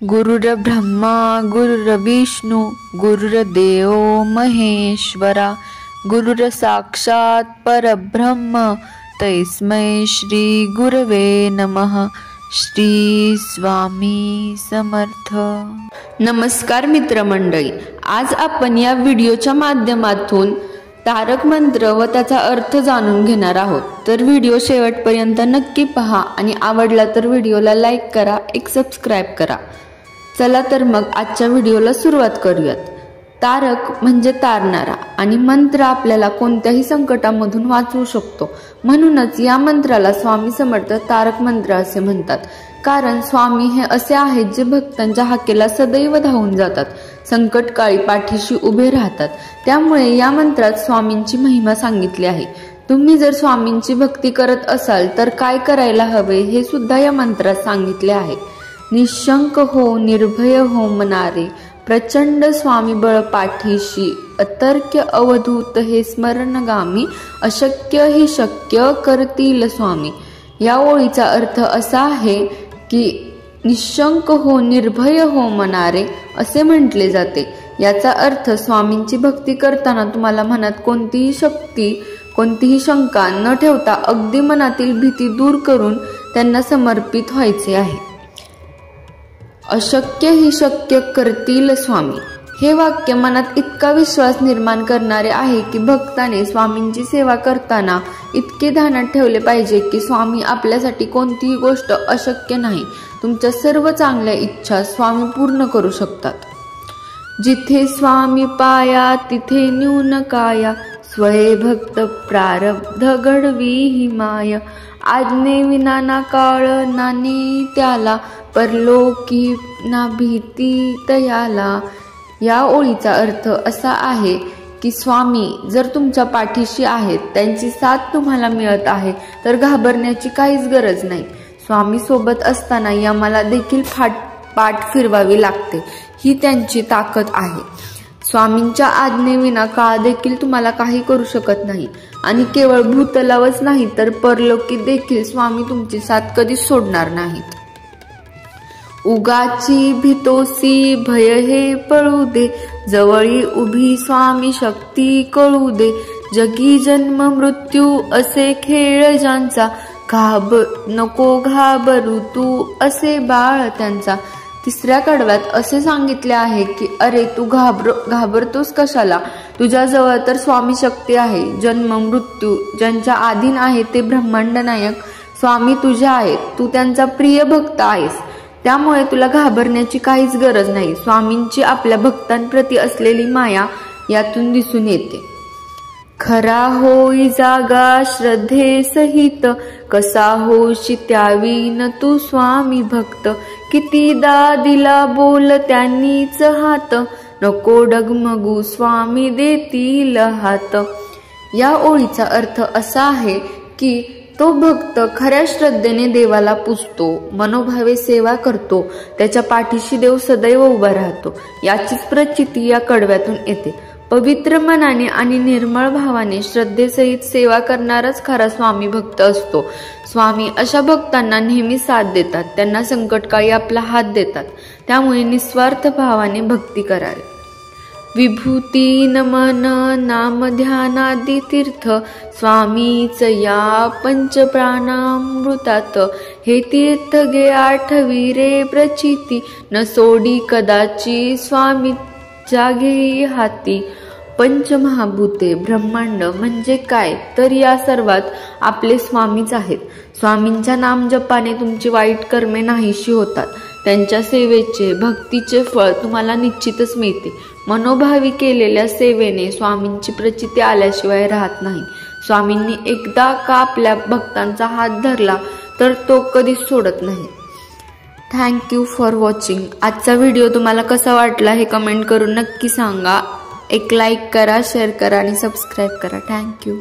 गुरुर्ब्रह्मा गुरुर्विष्णू गुरुर्देव महेश्वरा गुरुर्साक्षात् परब्रह्म तस्मै श्री गुरवे नमः। श्री स्वामी समर्थ। नमस्कार मित्रमंडळी, आज आपण या व्हिडिओच्या माध्यमातून तारक मंत्र व त्याचा अर्थ जाणून घेणार आहोत। तर व्हिडिओ शेवटपर्यंत नक्की पहा आणि आवडला तर व्हिडिओला लाईक करा, एक सबस्क्राइब करा। चला तर मग आजच्या व्हिडिओला सुरुवात करूयात। तारक म्हणजे तारणारा आणि मंत्र आपल्याला कोणत्याही संकटामधून वाचवू शकतो, म्हणूनच या मंत्राला स्वामी समर्थ तारक मंत्र असे म्हणतात। कारण स्वामी हे असे आहेत जे भक्तांच्या हाकेला सदैव धावून जातात, संकटकाळी पाठीशी उभे राहतात। त्यामुळे या मंत्रात स्वामींची महिमा सांगितली आहे। तुम्ही जर स्वामींची भक्ती करत असाल तर काय करायला हवे हे सुद्धा या मंत्रात सांगितले आहे। निशंक हो निर्भय हो मनारे, प्रचंड स्वामी बळ पाठीशी, अतर्क्य अवधूत हे स्मरणगामी, अशक्य ही शक्य करतील स्वामी। या ओळीचा अर्थ असा आहे की निशंक हो निर्भय हो मनारे असे म्हटले जाते। याचा अर्थ स्वामींची भक्ती करताना तुम्हाला मनात कोणतीही शंका न ठेवता अगदी मनातील भीती दूर करून त्यांना समर्पित व्हायचे आहे। अशक्य ही शक्य करतील स्वामी हे वाक्य मनात इतका विश्वास निर्माण करणारे आहे की भक्ताने स्वामींची सेवा करताना इतके ध्यानात ठेवले पाहिजे की स्वामी आपल्यासाठी कोणतीही गोष्ट अशक्य नाही। तुमच्या सर्व चांगल्या इच्छा स्वामी पूर्ण करू शकतात। जिथे स्वामी पाया तिथे न्यून काया, स्वये भक्त प्रारब्ध घडवी ही माय, आज्ञे विना ना काळ नानी त्याला, परलोकी ना भीती तयाला। या ओळीचा अर्थ असा आहे की स्वामी जर तुमच्या पाठीशी आहेत, त्यांची साथ तुम्हाला मिळत आहे तर घाबरण्याची काहीच गरज नाही। स्वामी सोबत असताना यमाला देखील पाठ फिरवावी लागते, ही त्यांची ताकद आहे। स्वामींच्या आज्ञेविना काळ देखील तुम्हाला काही करू शकत नाही आणि केवळ भूतलावच नाही तर परलोकी देखील स्वामी तुमची साथ कधीच सोडणार नाहीत। उगाची भीतोसी भय हे पळू दे, जवळी उभी स्वामी शक्ती कळू दे, जगी जन्म मृत्यू असे खेळ ज्यांचा, नको घाबरू तू असे बाळ त्यांचा। तिसऱ्या कडव्यात असे सांगितले आहे की अरे तू घाबरतोस कशाला, तुझ्याजवळ तर स्वामी शक्ती आहे। जन्म मृत्यू ज्यांच्या अधीन आहे ते ब्रह्मांड नायक स्वामी तुझे आहेत, तू त्यांचा प्रिय भक्त आहेस, त्यामुळे तुला घाबरण्याची काहीच गरज नाही। स्वामींची आपल्या भक्तांप्रती असलेली माया यातून दिसून येते। खरा होई जागा श्रद्धे सहित, कसा होशी त्यावीन तू स्वामी भक्त, कितीदा दिला बोल त्यांनीच हात, नको डगमगू स्वामी देतील हात। या ओळीचा अर्थ असा आहे की तो भक्त खऱ्या श्रद्धेने देवाला पूजतो, मनोभावे सेवा करतो, त्याच्या पाठीशी देव सदैव उभा राहतो, याचीच प्रचिती या कडव्यातून येते। पवित्र मनाने आणि निर्मळ भावाने श्रद्धेसहित सेवा करणाराच खरा स्वामी भक्त असतो। स्वामी अशा भक्तांना नेहमी साथ देतात, त्यांना संकटकाळी आपला हात देतात, त्यामुळे निस्वार्थ भावाने भक्ती करावी। विभूती नमन नाम ध्यानादी तीर्थ, स्वामीच या पंचप्राणामृतात, हे तीर्थ गे आठवी रे प्रचिती, न सोडी कदाची स्वामी जागे हाती। पंचमहाभूते ब्रह्मांड म्हणजे काय तर या सर्वात आपले स्वामीच आहेत। स्वामींच्या नाम जपाने तुमची वाईट कर्मे नाहीशी होतात, त्यांच्या सेवेचे भक्तीचे फळ तुम्हाला निश्चितच मिळते। मनोभावी केलेल्या सेवेने स्वामींची प्रचिती आल्याशिवाय राहत नाही। स्वामींनी एकदा का आपल्या भक्तांचा हात धरला तर तो कधीच सोडत नाही। Thank you for watching. आजचा व्हिडिओ तुम्हाला कसा वाटला हे कमेंट करून नक्की सांगा। एक लाईक करा, शेअर करा आणि सबस्क्राईब करा। थँक्यू।